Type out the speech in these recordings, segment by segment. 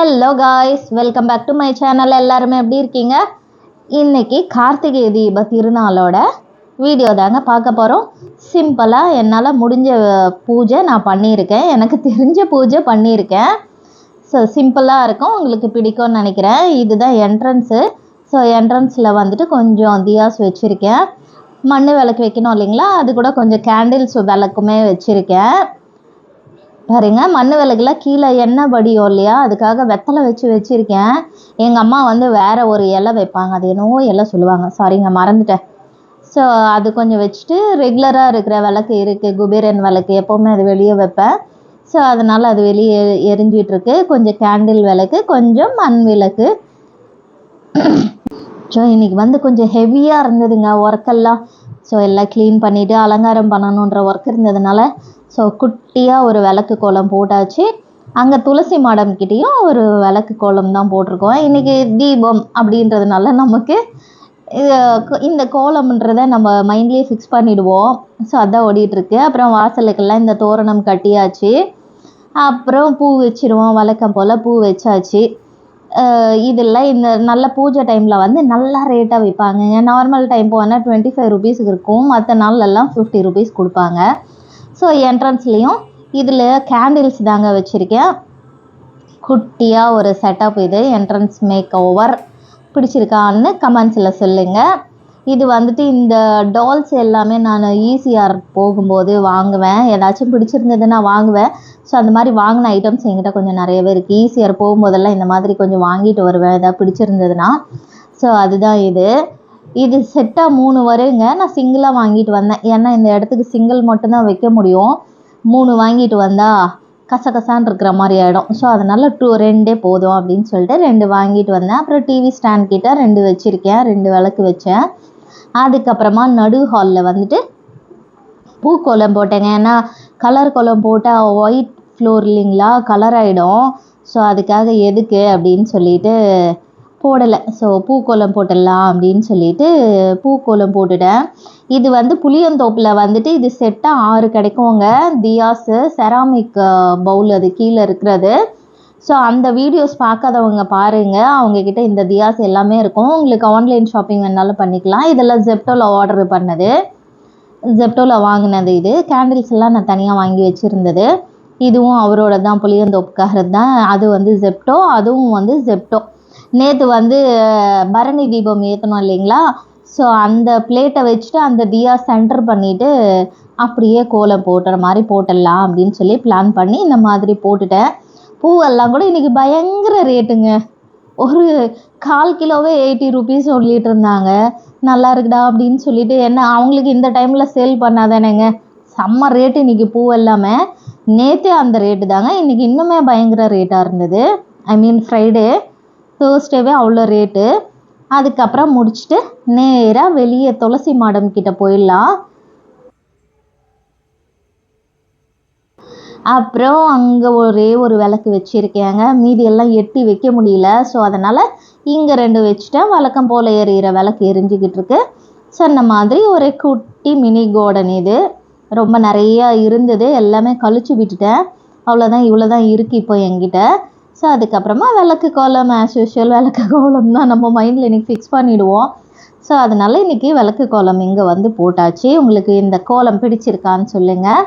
Hello guys, welcome back to my channel. எல்லாருமே எப்படி இருக்கீங்க? இன்றைக்கி கார்த்திகை தீப திருநாளோட வீடியோ தாங்க பார்க்க போகிறோம். சிம்பிளாக என்னால் முடிஞ்ச பூஜை நான் பண்ணியிருக்கேன், எனக்கு தெரிஞ்ச பூஜை பண்ணியிருக்கேன். ஸோ சிம்பிளாக இருக்கும், உங்களுக்கு பிடிக்கும்னு நினைக்கிறேன். இதுதான் என்ட்ரன்ஸு. ஸோ என்ட்ரன்ஸில் வந்துட்டு கொஞ்சம் தியாஸ் வச்சுருக்கேன். மண் விளக்கு வைக்கணும் இல்லைங்களா, அது கூட கொஞ்சம் கேண்டில்ஸ் விளக்குமே வச்சுருக்கேன். பாருங்க, மண் விளக்குல கீழே எண்ணெய் வடியும் இல்லையா, அதுக்காக வெத்தலை வச்சுருக்கேன். எங்கள் அம்மா வந்து வேறு ஒரு இலை வைப்பாங்க, அது என்னவோ இலை சொல்லுவாங்க, சாரிங்க மறந்துட்டேன். ஸோ அது கொஞ்சம் வச்சுட்டு ரெகுலராக இருக்கிற விளக்கு இருக்குது, குபேரன் விளக்கு, எப்போவுமே அது வெளியே வைப்பேன். ஸோ அதனால் அது வெளியே எரிஞ்சிட்ருக்கு. கொஞ்சம் கேண்டில் விளக்கு, கொஞ்சம் மண் விளக்கு. ஸோ இன்றைக்கி வந்து கொஞ்சம் ஹெவியாக இருந்ததுங்க ஒர்க்கெல்லாம். ஸோ எல்லாம் க்ளீன் பண்ணிவிட்டு அலங்காரம் பண்ணணுன்ற ஒர்க் இருந்ததுனால ஸோ குட்டியாக ஒரு விளக்கு கோலம் போட்டாச்சு. அங்கே துளசி மாடம்கிட்டேயும் ஒரு விளக்கு கோலம் தான் போட்டிருக்கோம். இன்றைக்கி தீபம் அப்படின்றதுனால நமக்கு இந்த கோலம்ன்றதை நம்ம மைண்ட்லேயே ஃபிக்ஸ் பண்ணிவிடுவோம். ஸோ அதான் ஓடிட்டுருக்கு. அப்புறம் வாசலுக்கெல்லாம் இந்த தோரணம் கட்டியாச்சு. அப்புறம் பூ வச்சுருவோம், வழக்கம் போல் பூ வச்சாச்சு. இதில் இந்த நல்ல பூஜை டைமில் வந்து நல்லா ரேட்டாக விற்பாங்க. நார்மல் டைம் போனால் 25 ருபீஸுக்கு இருக்கும், மற்ற நாள்லெல்லாம் 50 ருபீஸ் கொடுப்பாங்க. ஸோ என்ட்ரன்ஸ்லேயும் இதில் கேண்டில்ஸ் தாங்க வச்சுருக்கேன். குட்டியாக ஒரு செட்டப். இது என்ட்ரன்ஸ் மேக் ஓவர் பிடிச்சிருக்கான்னு கமெண்ட்ஸில் சொல்லுங்கள். இது வந்துட்டு இந்த டால்ஸ் எல்லாமே நான் ஈசிஆர் போகும்போது வாங்குவேன், ஏதாச்சும் பிடிச்சிருந்ததுன்னா வாங்குவேன். ஸோ அந்த மாதிரி வாங்கின ஐட்டம்ஸ் என்கிட்ட கொஞ்சம் நிறையவே இருக்குது. ஈசிஆர் போகும்போதெல்லாம் இந்த மாதிரி கொஞ்சம் வாங்கிட்டு வருவேன் எதாவது பிடிச்சிருந்ததுன்னா. ஸோ அதுதான் இது செட்டாக 3 வருங்க. நான் சிங்கிளாக வாங்கிட்டு வந்தேன், ஏன்னா இந்த இடத்துக்கு சிங்கிள் மட்டும்தான் வைக்க முடியும். 3 வாங்கிட்டு வந்தால் கசகசான்னு இருக்கிற மாதிரி ஆகிடும். ஸோ அதனால் 2 போதும் அப்படின்னு சொல்லிட்டு 2 வாங்கிட்டு வந்தேன். அப்புறம் டிவி ஸ்டாண்ட் கிட்ட 2 வச்சுருக்கேன், 2 விளக்கு வச்சேன். அதுக்கப்புறமா நடு ஹாலில் வந்துட்டு பூக்கோலம் போட்டேங்க. ஏன்னா கலர் கோலம் போட்டால் ஒயிட் ஃப்ளோர் இல்லைங்களா, கலர் ஆகிடும். ஸோ அதுக்காக எதுக்கு அப்படின்னு சொல்லிட்டு போடலை. ஸோ பூக்கோலம் போட்டுடலாம் அப்படின்னு சொல்லிட்டு பூக்கோலம் போட்டுட்டேன். இது வந்து புளியந்தோப்பில் வந்துட்டு இது செட்டாக 6 கிடைக்குங்க தியாஸு, செராமிக் பவுல் அது கீழே இருக்கிறது. ஸோ அந்த வீடியோஸ் பார்க்காதவங்க பாருங்கள், அவங்கக்கிட்ட இந்த தியாஸ் எல்லாமே இருக்கும். உங்களுக்கு ஆன்லைன் ஷாப்பிங் வேணாலும் பண்ணிக்கலாம். இதெல்லாம் ஜெப்டோவில் ஆர்டர் பண்ணது, ஜெப்டோவில் வாங்கினது. இது கேண்டில்ஸ் எல்லாம் நான் தனியாக வாங்கி வச்சுருந்தது. இதுவும் அவரோட தான், புளியந்தோப்புக்காக தான். அது வந்து ஜெப்டோ, அதுவும் வந்து ஜெப்டோ. நேற்று வந்து பரணி தீபம் ஏற்றணும் இல்லைங்களா, ஸோ அந்த பிளேட்டை வச்சுட்டு அந்த தியா சென்டர் பண்ணிவிட்டு அப்படியே கோலம் போட்டுற மாதிரி போட்டுடலாம் அப்படின்னு சொல்லி பிளான் பண்ணி இந்த மாதிரி போட்டுட்டேன். பூவெல்லாம் கூட இன்றைக்கி பயங்கர ரேட்டுங்க. ஒரு 1/4 கிலோவே 80 ருபீஸ் சொல்லிகிட்டு இருந்தாங்க. நல்லா இருக்குடா அப்படின்னு சொல்லிட்டு, என்ன அவங்களுக்கு இந்த டைமில் சேல் பண்ணாதானேங்க, செம்ம ரேட்டு இன்றைக்கி பூ எல்லாமே. நேற்று அந்த ரேட்டு தாங்க, இன்றைக்கி இன்னுமே பயங்கர ரேட்டாக இருந்தது. ஐ மீன் ஃப்ரைடே, தேர்ஸ்டேவே அவ்வளோ ரேட்டு. அதுக்கப்புறம் முடிச்சுட்டு நேராக வெளியே துளசி மாடம் கிட்ட போயிடலாம். அப்புறம் அங்கே ஒரே ஒரு விளக்கு வச்சுருக்கேங்க, மீதியெல்லாம் எட்டி வைக்க முடியல. ஸோ அதனால் இங்கே 2 வச்சுட்டேன். வழக்கம் போல் எரியிற விளக்கு எரிஞ்சிக்கிட்டு இருக்கு. சொன்ன மாதிரி ஒரு குட்டி மினி கார்டன். இது ரொம்ப நிறையா இருந்தது, எல்லாமே கழிச்சு விட்டுட்டேன். அவ்வளோதான், இவ்வளோ தான் இருக்குது இப்போ என்கிட்ட. ஸோ அதுக்கப்புறமா விளக்கு கோலம் ஆஸ் யூஷுவல், விளக்கு கோலம் தான் நம்ம மைண்டில் இன்றைக்கி ஃபிக்ஸ் பண்ணிவிடுவோம். ஸோ அதனால் இன்றைக்கி விளக்கு கோலம் இங்கே வந்து போட்டாச்சு. உங்களுக்கு இந்த கோலம் பிடிச்சிருக்கான்னு சொல்லுங்கள்.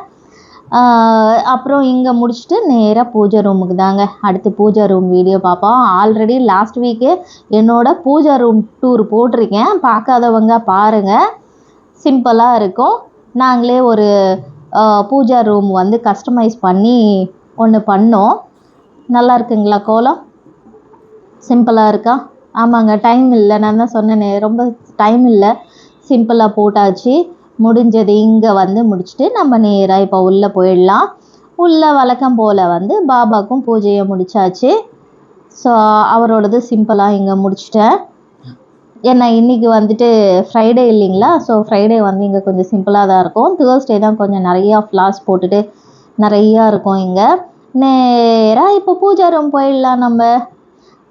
அப்புறம் இங்கே முடிச்சுட்டு நேராக பூஜை ரூமுக்கு தாங்க. அடுத்து பூஜை ரூம் வீடியோ பார்ப்போம். ஆல்ரெடி லாஸ்ட் வீக்கு என்னோடய பூஜை ரூம் டூர் போட்டிருக்கேன், பார்க்காதவங்க பாருங்கள். சிம்பிளாக இருக்கும். நாங்களே ஒரு பூஜா ரூம் வந்து கஸ்டமைஸ் பண்ணி ஒன்று பண்ணோம். நல்லா இருக்குங்களா கோலம்? சிம்பிளாக இருக்கா? ஆமாங்க, டைம் இல்லை, நான் தான் சொன்னேனே ரொம்ப டைம் இல்லை. சிம்பிளாக போட்டாச்சு. முடிஞ்சது இங்கே வந்து முடிச்சுட்டு நம்ம நேராக இப்போ உள்ளே போயிடலாம். உள்ளே வழக்கம் போல் வந்து பாபாவுக்கும் பூஜையை முடித்தாச்சு. ஸோ அவரோடது சிம்பிளாக இங்கே முடிச்சிட்டேன். ஏன்னா இன்றைக்கி வந்துட்டு ஃப்ரைடே இல்லைங்களா, ஸோ ஃப்ரைடே வந்து இங்கே கொஞ்சம் சிம்பிளாக தான் இருக்கும். தேர்ஸ்டே தான் கொஞ்சம் நிறையா ஃப்ளார்ஸ் போட்டுட்டு நிறையா இருக்கும் இங்கே. நேராக இப்போ பூஜா ரூம் போயிடலாம். நம்ம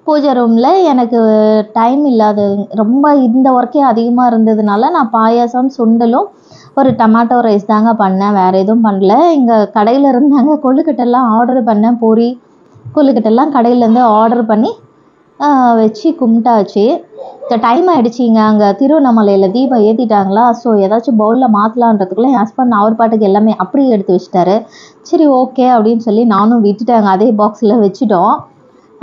பூஜை ரூமில் எனக்கு டைம் இல்லாத, ரொம்ப இந்த ஒர்க்கே அதிகமாக இருந்ததுனால நான் பாயாசம், சுண்டலும் ஒரு டொமேட்டோ ரைஸ் தாங்க பண்ணேன், வேறு எதுவும் பண்ணல. இங்கே கடையில் இருந்தாங்க கொழுக்கட்டெல்லாம் ஆர்டர் பண்ணேன், பொரி கொழுக்கட்டைலாம் கடையிலேருந்து ஆர்டர் பண்ணி வச்சு கும்பிட்டாச்சு. டைம் ஆகிடுச்சிங்க. அங்கே திருவண்ணாமலையில் தீபம் ஏற்றிட்டாங்களா, ஸோ ஏதாச்சும் பவுலில் மாற்றலான்றதுக்குள்ளே என் ஹஸ்பண்ட் அவர் பாட்டுக்கு எல்லாமே அப்படியே எடுத்து வச்சிட்டாரு. சரி ஓகே அப்படின்னு சொல்லி நானும் விட்டுட்டாங்க. அதே பாக்ஸில் வச்சுட்டோம்.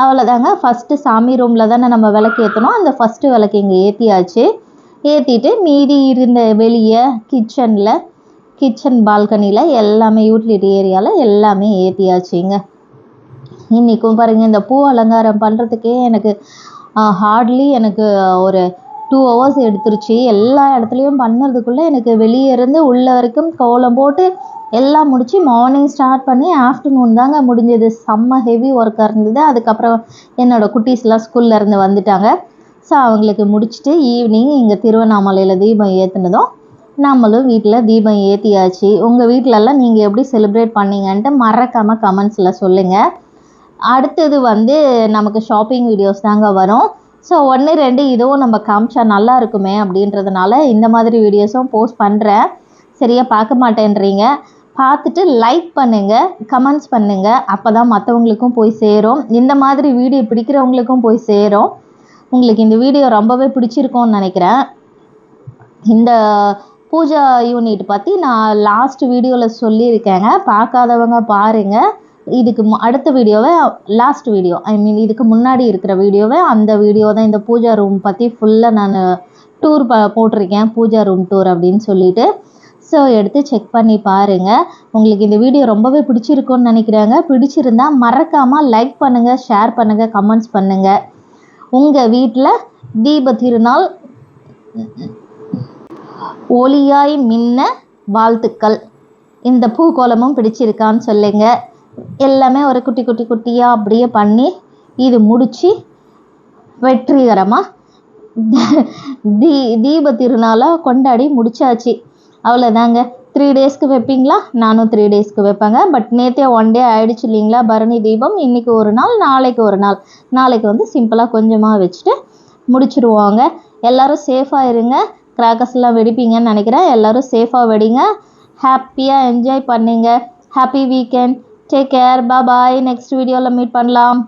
அவ்வளோதாங்க. ஃபஸ்ட்டு சாமி ரூமில் தானே நம்ம விளக்கு ஏற்றணும். அந்த ஃபஸ்ட்டு விளக்கு இங்கே ஏற்றியாச்சு. ஏற்றிட்டு மீதி இருந்த வெளியே கிச்சன் பால்கனியில் எல்லாமே யூட்டிலிட்டி ஏரியாவில் எல்லாமே ஏற்றியாச்சுங்க. இன்றைக்கும் பாருங்கள், இந்த பூ அலங்காரம் பண்ணுறதுக்கே எனக்கு ஹார்ட்லி எனக்கு ஒரு 2 hours எடுத்துருச்சு. எல்லா இடத்துலையும் பண்ணுறதுக்குள்ளே எனக்கு வெளியே இருந்து உள்ள வரைக்கும் கோலம் போட்டு எல்லாம் முடித்து மார்னிங் ஸ்டார்ட் பண்ணி ஆஃப்டர்நூன் தாங்க முடிஞ்சது. செம்ம ஹெவி ஒர்க்காக இருந்தது. அதுக்கப்புறம் என்னோடய குட்டீஸ்லாம் ஸ்கூல்லேருந்து வந்துட்டாங்க. ஸோ அவங்களுக்கு முடிச்சுட்டு ஈவினிங் இங்கே திருவண்ணாமலையில் தீபம் ஏற்றுனதும் நம்மளும் வீட்டில் தீபம் ஏற்றியாச்சு. உங்கள் வீட்டிலலாம் நீங்கள் எப்படி செலிப்ரேட் பண்ணீங்கன்ட்டு மறக்காமல் கமெண்ட்ஸில் சொல்லுங்கள். அடுத்தது நமக்கு ஷாப்பிங் வீடியோஸ் தாங்க வரும். ஸோ 1, 2 இதுவும் நம்ம காமிச்சா நல்லா இருக்குமே அப்படின்றதுனால இந்த மாதிரி வீடியோஸும் போஸ்ட் பண்ணுறேன். சரியாக பார்க்க மாட்டேன்றீங்க. பார்த்துட்டு லைக் பண்ணுங்கள், கமெண்ட்ஸ் பண்ணுங்கள். அப்போ தான் மற்றவங்களுக்கும் போய் சேரும். இந்த மாதிரி வீடியோ பிடிக்கிறவங்களுக்கும் போய் சேரும். உங்களுக்கு இந்த வீடியோ ரொம்பவே பிடிச்சிருக்கும்னு நினைக்கிறேன். இந்த பூஜா யூனிட் பற்றி நான் லாஸ்ட் வீடியோவில் சொல்லியிருக்கேங்க. பார்க்காதவங்க பாருங்கள். இதுக்கு அடுத்த வீடியோவை லாஸ்ட் வீடியோ இதுக்கு முன்னாடி இருக்கிற வீடியோவை அந்த வீடியோ தான். இந்த பூஜா ரூம் பற்றி ஃபுல்லாக நான் டூர் போட்டிருக்கேன், பூஜா ரூம் டூர் அப்படின்னு சொல்லிட்டு. ஸோ எடுத்து செக் பண்ணி பாருங்கள். உங்களுக்கு இந்த வீடியோ ரொம்பவே பிடிச்சிருக்குன்னு நினைக்கிறாங்க. பிடிச்சிருந்தா மறக்காமல் லைக் பண்ணுங்கள், ஷேர் பண்ணுங்கள், கமெண்ட்ஸ் பண்ணுங்கள். உங்கள் வீட்டில் தீப திருநாள் ஒளியாய் மின்ன வாழ்த்துக்கள். இந்த பூக்கோலமும் பிடிச்சிருக்கான்னு சொல்லுங்கள். எல்லாமே ஒரு குட்டியாக அப்படியே பண்ணி இது முடித்து வெற்றிகரமாக தீப திருநாளாக கொண்டாடி முடிச்சாச்சு. அவ்வளோதாங்க. 3 daysக்கு வைப்பீங்களா? நானும் 3 daysக்கு வைப்பேங்க. பட் நேற்றே 1 day ஆகிடுச்சு இல்லைங்களா பரணி தீபம். இன்றைக்கி ஒரு நாள், நாளைக்கு ஒரு நாள். நாளைக்கு சிம்பிளாக கொஞ்சமாக வச்சுட்டு முடிச்சுருவாங்க. எல்லோரும் சேஃபாக இருங்க. கிராக்கர்ஸ்லாம் வெடிப்பீங்கன்னு நினைக்கிறேன். எல்லோரும் சேஃபாக வெடிங்க. ஹாப்பியாக என்ஜாய் பண்ணுங்க. Happy weekend. Take care. Bye. Next வீடியோவில் மீட் பண்ணலாம்.